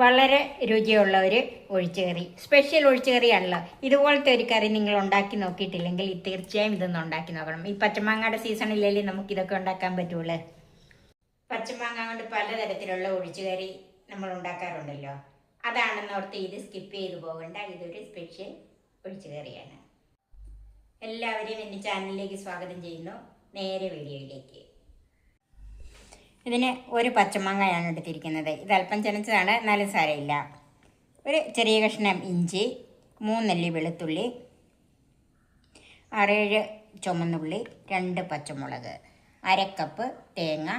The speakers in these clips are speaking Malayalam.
വളരെ രുചിയുള്ള ഒരു ഒഴിച്ചുകറി, സ്പെഷ്യൽ ഒഴിച്ചുകറിയാണല്ലോ. ഇതുപോലത്തെ ഒരു കറി നിങ്ങൾ ഉണ്ടാക്കി നോക്കിയിട്ടില്ലെങ്കിൽ തീർച്ചയായും ഇതൊന്നും ഉണ്ടാക്കി നോക്കണം. ഈ പച്ചമാങ്ങയുടെ സീസണിലല്ലേ നമുക്കിതൊക്കെ ഉണ്ടാക്കാൻ പറ്റുള്ളൂ. പച്ചമാങ്ങ കൊണ്ട് പലതരത്തിലുള്ള ഒഴിച്ചുകറി നമ്മൾ ഉണ്ടാക്കാറുണ്ടല്ലോ. അതാണെന്നോർത്ത് ഇത് സ്കിപ്പ് ചെയ്തു പോകണ്ട. ഇതൊരു സ്പെഷ്യൽ ഒഴിച്ചുകറിയാണ്. എല്ലാവരെയും എൻ്റെ ചാനലിലേക്ക് സ്വാഗതം ചെയ്യുന്നു. നേരെ വീഡിയോയിലേക്ക്. ഇതിന് ഒരു പച്ചമാങ്ങയാണ് എടുത്തിരിക്കുന്നത്. ഇത് അല്പം ചനച്ചതാണ്, എന്നാലും സാരമില്ല. ഒരു ചെറിയ കഷ്ണം ഇഞ്ചി, 3 അല്ലി വെളുത്തുള്ളി, 6-7 ചുമന്നുള്ളി, 2 പച്ചമുളക്, 1/2 കപ്പ് തേങ്ങ,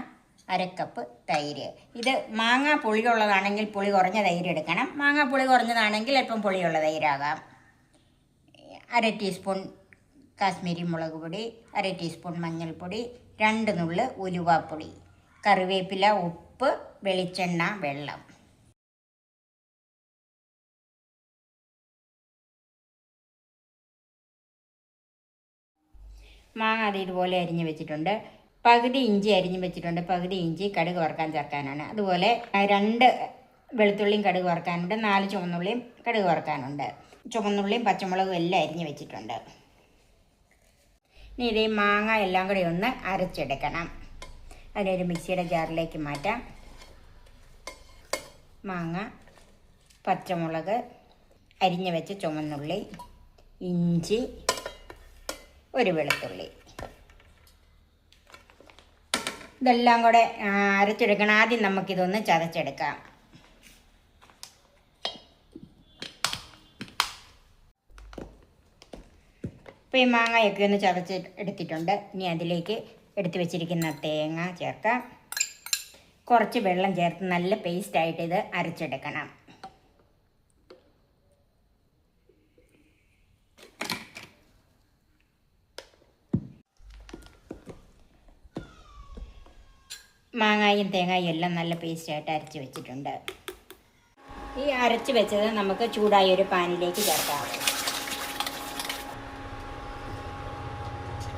1/2 കപ്പ് തൈര്. ഇത് മാങ്ങ പുളിയുള്ളതാണെങ്കിൽ പുളി കുറഞ്ഞ തൈര് എടുക്കണം. മാങ്ങ പുളി കുറഞ്ഞതാണെങ്കിൽ അല്പം പുളിയുള്ള തൈരാകാം. 1/2 ടീസ്പൂൺ കാശ്മീരി മുളക് പൊടി, 1/2 ടീസ്പൂൺ മഞ്ഞൾപ്പൊടി, 2 നുള്ള് ഉലുവാപ്പൊടി, കറിവേപ്പില, ഉപ്പ്, വെളിച്ചെണ്ണ, വെള്ളം. മാങ്ങ അത് ഇതുപോലെ അരിഞ്ഞ് വെച്ചിട്ടുണ്ട്. പകുതി ഇഞ്ചി അരിഞ്ഞ് വെച്ചിട്ടുണ്ട്. പകുതി ഇഞ്ചി കടുക് വറുക്കാൻ ചേർക്കാനാണ്. അതുപോലെ 2 വെളുത്തുള്ളിയും കടുക് വറുക്കാനുണ്ട്. 4 ചുവന്നുള്ളിയും കടുക് വറുക്കാനുണ്ട്. ചുവന്നുള്ളിയും പച്ചമുളകും എല്ലാം അരിഞ്ഞ് വെച്ചിട്ടുണ്ട്. ഇനി ഇതേ മാങ്ങ എല്ലാം കൂടി ഒന്ന് അരച്ചെടുക്കണം. അതിനൊരു മിക്സിയുടെ ജാറിലേക്ക് മാറ്റാം. മാങ്ങ, പച്ചമുളക്, അരിഞ്ഞ് വെച്ച ചുവന്നുള്ളി, ഇഞ്ചി, ഒരു വെളുത്തുള്ളി, ഇതെല്ലാം കൂടെ അരച്ചെടുക്കണം. ആദ്യം നമുക്കിതൊന്ന് ചതച്ചെടുക്കാം. ഇപ്പോൾ ഈ മാങ്ങയൊക്കെ ഒന്ന് ചതച്ച് എടുത്തിട്ടുണ്ട്. ഇനി അതിലേക്ക് എടുത്തു വെച്ചിരിക്കുന്ന തേങ്ങ ചേർക്കാം. കുറച്ച് വെള്ളം ചേർത്ത് നല്ല പേസ്റ്റായിട്ട് ഇത് അരച്ചെടുക്കണം. മാങ്ങായും തേങ്ങായും എല്ലാം നല്ല പേസ്റ്റായിട്ട് അരച്ച് വെച്ചിട്ടുണ്ട്. ഈ അരച്ച് വെച്ചത് നമുക്ക് ചൂടായ ഒരു പാനിലേക്ക് ചേർക്കാം.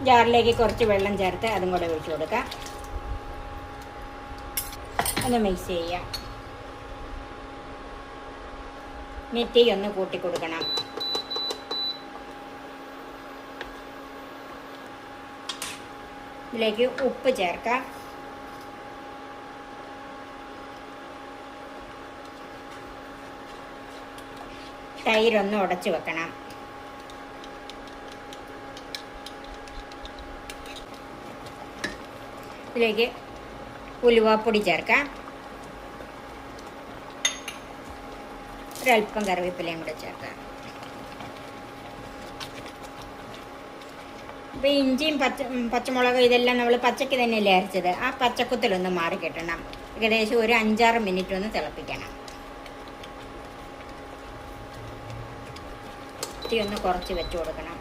ജാറിലേക്ക് കുറച്ച് വെള്ളം ചേർത്ത് അതും കൂടെ ഒഴിച്ചു കൊടുക്കാം. ഒന്ന് മിക്സ് ചെയ്യാം. തീ ഒന്ന് കൂട്ടി കൊടുക്കണം. ഇതിലേക്ക് ഉപ്പ് ചേർക്കാം. തൈരൊന്ന് ഉടച്ചു വെക്കണം. ഇതിലേക്ക് ഉലുവാപ്പൊടി ചേർക്കാം. ഒരല്പം കറിവേപ്പിലയും കൂടെ ചേർക്കാം. ഇപ്പോൾ ഇഞ്ചിയും പച്ചമുളകും ഇതെല്ലാം നമ്മൾ പച്ചയ്ക്ക് തന്നെയല്ലേ അരച്ചത്. ആ പച്ചക്കുത്തലൊന്ന് മാറി കിട്ടണം. ഏകദേശം ഒരു 5-6 മിനിറ്റ് ഒന്ന് തിളപ്പിക്കണം. തീ ഒന്ന് കുറച്ച് വെച്ച് കൊടുക്കണം.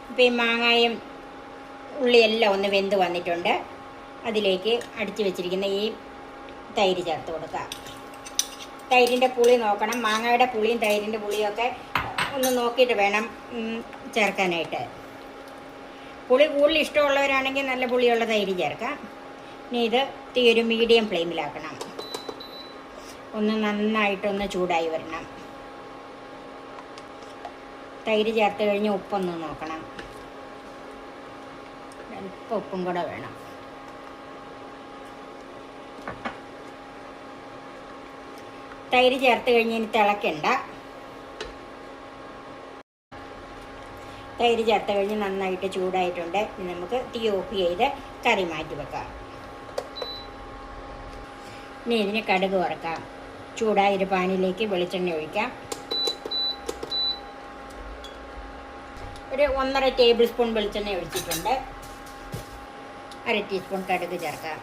ഇപ്പോൾ ഈ മാങ്ങായും ഉള്ളിയെല്ലാം ഒന്ന് വെന്ത് വന്നിട്ടുണ്ട്. അതിലേക്ക് അടിച്ച് വെച്ചിരിക്കുന്ന ഈ തൈര് ചേർത്ത് കൊടുക്കുക. തൈരിൻ്റെ പുളി നോക്കണം. മാങ്ങയുടെ പുളിയും തൈരിൻ്റെ പുളിയൊക്കെ ഒന്ന് നോക്കിയിട്ട് വേണം ചേർക്കാനായിട്ട്. പുളി കൂടുതൽ ഇഷ്ടമുള്ളവരാണെങ്കിൽ നല്ല പുളിയുള്ള തൈര് ചേർക്കാം. ഇനി ഇത് തീ ഒരു മീഡിയം ഫ്ലെയിമിലാക്കണം. ഒന്ന് നന്നായിട്ടൊന്ന് ചൂടായി വരണം. തൈര് ചേർത്ത് കഴിഞ്ഞ് ഉപ്പൊന്ന് നോക്കണം. അല്പം ഉപ്പും കൂടെ വേണം. തൈര് ചേർത്ത് കഴിഞ്ഞ് ഇനി തിളക്കണ്ട. തൈര് ചേർത്ത് കഴിഞ്ഞ് നന്നായിട്ട് ചൂടായിട്ടുണ്ട്. ഇനി നമുക്ക് തീ ഓഫ് ചെയ്ത് കറി മാറ്റി വെക്കാം. ഇനി ഇതിന് കടുക് വറുക്കാം. ചൂടായ ഒരു പാനിലേക്ക് വെളിച്ചെണ്ണ ഒഴിക്കാം. ഒരു 1.5 ടേബിൾ സ്പൂൺ വെളിച്ചെണ്ണ ഒഴിച്ചിട്ടുണ്ട്. 1/2 ടീസ്പൂൺ കടുക് ചേർക്കാം.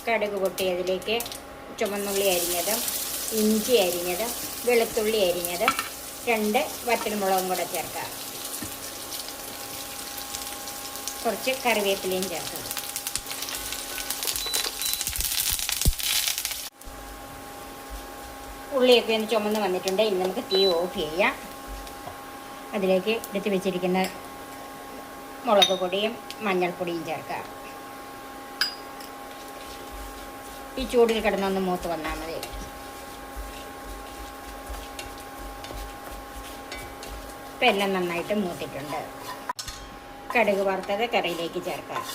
കടുക് പൊട്ടിയതിലേക്ക് ചുവന്നുള്ളി അരിഞ്ഞതും, ഇഞ്ചി അരിഞ്ഞതും, വെളുത്തുള്ളി അരിഞ്ഞതും, 2 വറ്റൽമുളകും കൂടെ ചേർക്കാം. കുറച്ച് കറിവേപ്പിലയും ചേർക്കാം. ഉള്ളിയൊക്കെ ഒന്ന് ചുമന്ന് വന്നിട്ടുണ്ട്. ഇനി നമുക്ക് തീ ഓഫ് ചെയ്യാം. അതിലേക്ക് എടുത്ത് വെച്ചിരിക്കുന്ന മുളക് പൊടിയും മഞ്ഞൾപ്പൊടിയും ചേർക്കാം. ഈ ചൂടിൽ കിടന്നൊന്ന് മൂത്ത് വന്നാൽ മതി. ഇപ്പം എല്ലാം നന്നായിട്ട് മൂത്തിട്ടുണ്ട്. കടുക് വറുത്തത് കറിയിലേക്ക് ചേർക്കാം.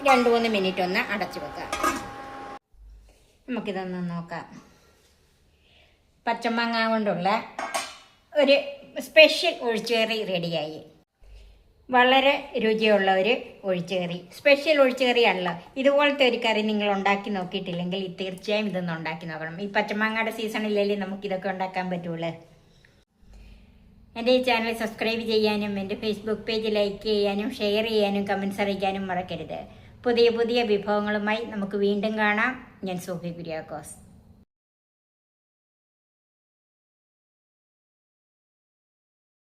2-3 മിനിറ്റ് ഒന്ന് അടച്ചു വെക്കാം. നമുക്കിതൊന്ന് നോക്കാം. പച്ചമാങ്ങ കൊണ്ടുള്ള ഒരു സ്പെഷ്യൽ ഒഴിച്ചുകറി റെഡിയായി. വളരെ രുചിയുള്ള ഒരു ഒഴിച്ചുകറി, സ്പെഷ്യൽ ഒഴിച്ചുകറിയാണല്ലോ. ഇതുപോലത്തെ ഒരു കറി നിങ്ങൾ ഉണ്ടാക്കി നോക്കിയിട്ടില്ലെങ്കിൽ തീർച്ചയായും ഇതൊന്ന് ഉണ്ടാക്കി നോക്കണം. ഈ പച്ചമാങ്ങയുടെ സീസണിലല്ലേ നമുക്കിതൊക്കെ ഉണ്ടാക്കാൻ പറ്റുള്ളൂ. എൻ്റെ ഈ ചാനൽ സബ്സ്ക്രൈബ് ചെയ്യാനും എൻ്റെ ഫേസ്ബുക്ക് പേജ് ലൈക്ക് ചെയ്യാനും ഷെയർ ചെയ്യാനും കമൻറ്റ്സ് അറിയിക്കാനും മറക്കരുത്. പുതിയ പുതിയ വിഭവങ്ങളുമായി നമുക്ക് വീണ്ടും കാണാം. ഞാൻ സോഫി കുര്യാക്കോസ്.